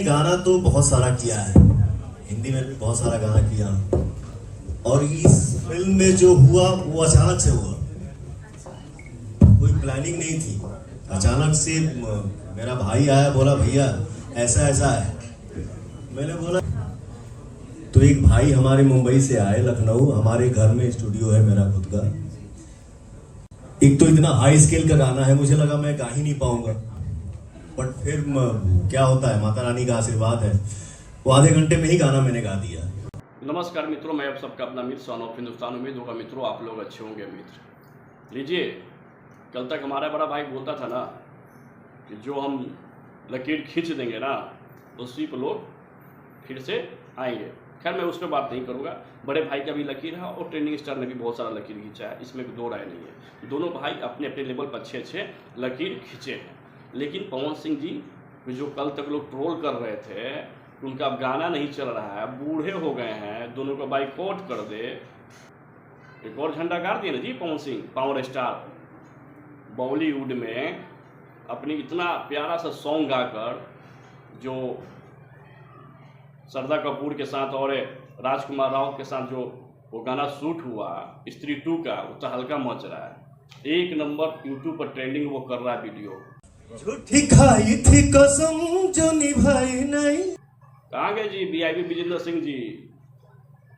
गाना तो बहुत सारा किया है, हिंदी में भी बहुत सारा गाना किया, और इस फिल्म में जो हुआ वो अचानक से हुआ, कोई प्लानिंग नहीं थी। अचानक से मेरा भाई आया, बोला भैया ऐसा ऐसा है। मैंने बोला तो एक भाई हमारे मुंबई से आए, लखनऊ, हमारे घर में स्टूडियो है मेरा खुद का। एक तो इतना हाई स्केल का गाना है, मुझे लगा मैं गा ही नहीं पाऊंगा, बट फिर क्या होता है, माता रानी का आशीर्वाद है, वो आधे घंटे में ही गाना मैंने गा दिया। नमस्कार मित्रों, मैं आप सबका अपना मित्र सन ऑफ हिंदुस्तान। उम्मीद होगा मित्रों आप लोग अच्छे होंगे। मित्र लीजिए, कल तक हमारा बड़ा भाई बोलता था ना कि जो हम लकीर खींच देंगे ना उसी पर लोग फिर से आएंगे। खैर मैं उस पर बात नहीं करूँगा। बड़े भाई का भी लकीर है और ट्रेंडिंग स्टार ने भी बहुत सारा लकीर खींचा है, इसमें दो राय नहीं है। दोनों भाई अपने अपने लेवल पर अच्छे अच्छे लकीर खींचे हैं। लेकिन पवन सिंह जी जो कल तक लोग ट्रोल कर रहे थे कि उनका अब गाना नहीं चल रहा है, बूढ़े हो गए हैं, दोनों का बाइकआउट कर दे। एक और झंडा गाड़ दिए ना जी पवन सिंह, पावर स्टार। बॉलीवुड में अपनी इतना प्यारा सा सॉन्ग गाकर जो श्रद्धा कपूर के साथ और राजकुमार राव के साथ जो वो गाना शूट हुआ स्त्री 2 का, वो तो हल्का मच रहा है। एक नंबर यूट्यूब पर ट्रेंडिंग वो कर रहा है वीडियो। झूठी खाई थी कसम जो निभाई नहीं। कहाँ गए जी वीआईपी विजेंद्र सिंह जी?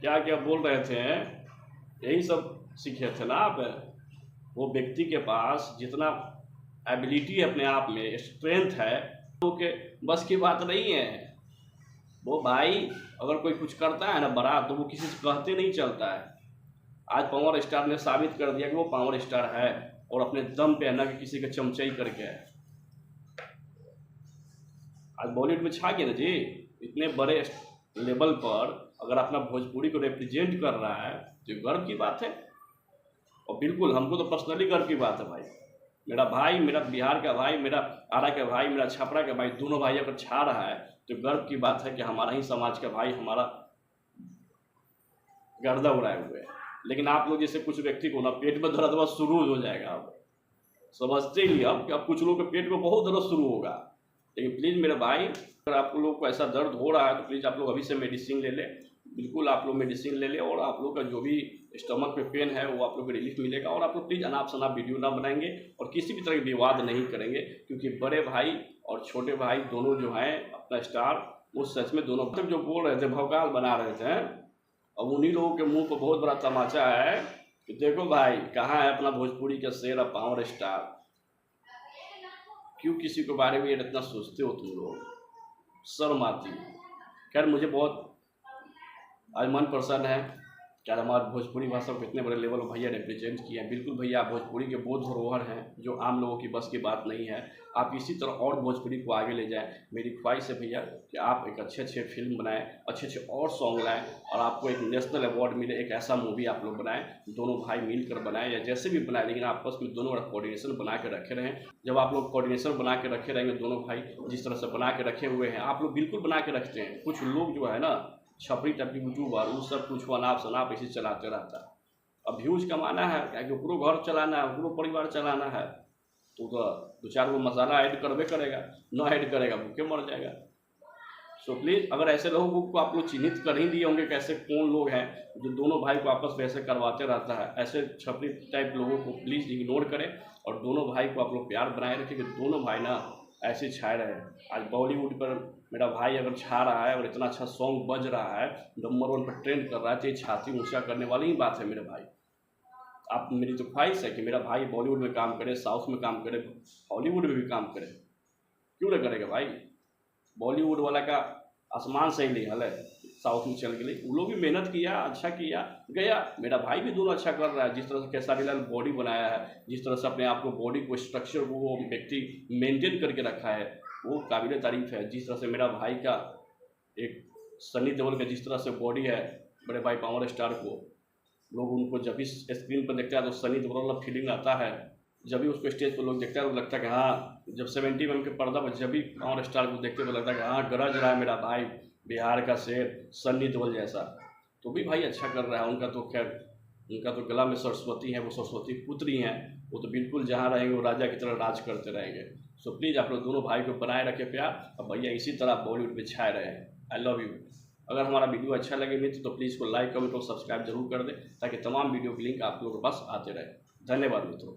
क्या क्या बोल रहे थे, यही सब सीखे थे ना आप। वो व्यक्ति के पास जितना एबिलिटी अपने आप में स्ट्रेंथ है, तो के बस की बात नहीं है। वो भाई अगर कोई कुछ करता है ना बड़ा, तो वो किसी से कहते नहीं चलता है। आज पावर स्टार ने साबित कर दिया कि वो पावर स्टार है और अपने दम पे ना कि किसी का चमचाई करके है। आज बॉलीवुड में छा गया ना जी। इतने बड़े लेवल पर अगर अपना भोजपुरी को रिप्रेजेंट कर रहा है तो गर्व की बात है। और बिल्कुल हमको तो पर्सनली गर्व की बात है भाई। मेरा भाई, मेरा बिहार का भाई, मेरा आरा का भाई, मेरा छपरा का भाई, दोनों भाई अगर छा रहा है तो गर्व की बात है कि हमारा ही समाज का भाई हमारा गर्दा उड़ाए हुए है। लेकिन आप लोग जैसे कुछ व्यक्ति को ना पेट में दर्द शुरू हो जाएगा, आप समझते ही अब कि अब कुछ लोगों के पेट में बहुत दर्द शुरू होगा। लेकिन प्लीज़ मेरे भाई, अगर आप लोग को ऐसा दर्द हो रहा है तो प्लीज़ आप लोग अभी से मेडिसिन ले लें। बिल्कुल आप लोग मेडिसिन ले लें और आप लोग का जो भी स्टमक पे पेन है वो आप लोग को रिलीफ मिलेगा। और आप लोग प्लीज़ अनाप शनाप वीडियो ना बनाएंगे और किसी भी तरह के विवाद नहीं करेंगे, क्योंकि बड़े भाई और छोटे भाई दोनों जो हैं अपना स्टार, वो सच में दोनों जो बोल रहे थे, भौकाल बना रहे थे। अब उन्हीं लोगों के मुँह पर बहुत बड़ा तमाचा है कि देखो भाई कहाँ है अपना भोजपुरी का शेर और पावर स्टार। क्यों किसी के बारे में इतना सोचते हो तुम लोग? शर्म आती है। खैर मुझे बहुत आज मन प्रसन्न है कि हमारे भोजपुरी भाषा को इतने बड़े लेवल पर भैया रिप्रेजेंट किए हैं। बिल्कुल भैया, आप भोजपुरी के बोध धरोहर हैं जो आम लोगों की बस की बात नहीं है। आप इसी तरह और भोजपुरी को आगे ले जाएं। मेरी ख्वाहिश है भैया कि आप एक अच्छे अच्छे फिल्म बनाएं, अच्छे अच्छे और सॉन्ग लाएं और आपको एक नेशनल अवार्ड मिले। एक ऐसा मूवी आप लोग बनाएं, दोनों भाई मिलकर बनाएं या जैसे भी बनाएं, लेकिन आपस में दोनों बड़ा कोऑर्डिनेशन बना के रखे रहें। जब आप लोग कोऑर्डिनेशन बना के रखे रहेंगे, दोनों भाई जिस तरह से बना के रखे हुए हैं, आप लोग बिल्कुल बना के रखते हैं। कुछ लोग जो है ना छपरी टपरी यूट्यूबर, वो सब कुछ अनाप शनाप ऐसे चलाते रहता है। अब व्यूज कमाना है, क्या कि पूरा घर चलाना है, पूरा परिवार चलाना है, तो दो चार वो मसाला ऐड करबे करेगा, ना ऐड करेगा भूखे मर जाएगा। सो प्लीज़, अगर ऐसे लोगों को आप लोग चिन्हित कर ही दिए होंगे कैसे कौन लोग हैं जो दोनों भाई को आपस में ऐसे करवाते रहता है, ऐसे छपरी टाइप लोगों को प्लीज़ इग्नोर करें और दोनों भाई को आप लोग प्यार बनाए रखें कि दोनों भाई ना ऐसे छाए रहे। आज बॉलीवुड पर मेरा भाई अगर छा रहा है और इतना अच्छा सॉन्ग बज रहा है, नंबर 1 पर ट्रेंड कर रहा है, तो ये छाती ऊँचा करने वाली ही बात है मेरे भाई। आप, मेरी तो ख्वाहिश है कि मेरा भाई बॉलीवुड में काम करे, साउथ में काम करे, हॉलीवुड में भी काम करे। क्यों नहीं करेगा भाई? बॉलीवुड वाला का आसमान से ही नहीं हल है, साउथ में चल गई। वो लोग भी मेहनत किया, अच्छा किया गया। मेरा भाई भी दोनों अच्छा कर रहा है। जिस तरह से खेसारी लाल बॉडी बनाया है, जिस तरह से अपने आप को बॉडी को स्ट्रक्चर को वो व्यक्ति मेंटेन करके रखा है, वो काबिल तारीफ है। जिस तरह से मेरा भाई का एक सनी देओल का जिस तरह से बॉडी है, बड़े भाई पावर स्टार को, लोग उनको जब भी स्क्रीन पर देखते हैं तो सनी देओल वाला फीलिंग आता है। जब भी उसको स्टेज पर लोग देखते हैं तो लगता है कि हाँ, जब 70mm के पर्दा पर जब भी पावर स्टार को देखते तो लगता है कि हाँ गरज रहा है मेरा भाई, बिहार का शेर सन्नी देओल जैसा। तो भी भाई अच्छा कर रहा है। उनका तो खैर, उनका तो गला में सरस्वती है, वो सरस्वती पुत्री हैं, वो तो बिल्कुल जहाँ रहेंगे वो राजा की तरह राज करते रहेंगे। सो प्लीज़ आप लोग दोनों भाई को बनाए रखें प्यार, और भैया इसी तरह बॉलीवुड में छाए रहे। I love you. अगर हमारा वीडियो अच्छा लगे मित्र तो प्लीज़ को लाइक कमेंट और सब्सक्राइब जरूर कर दें, ताकि तमाम वीडियो के लिंक आप लोगों के पास आते रहे। धन्यवाद मित्रों।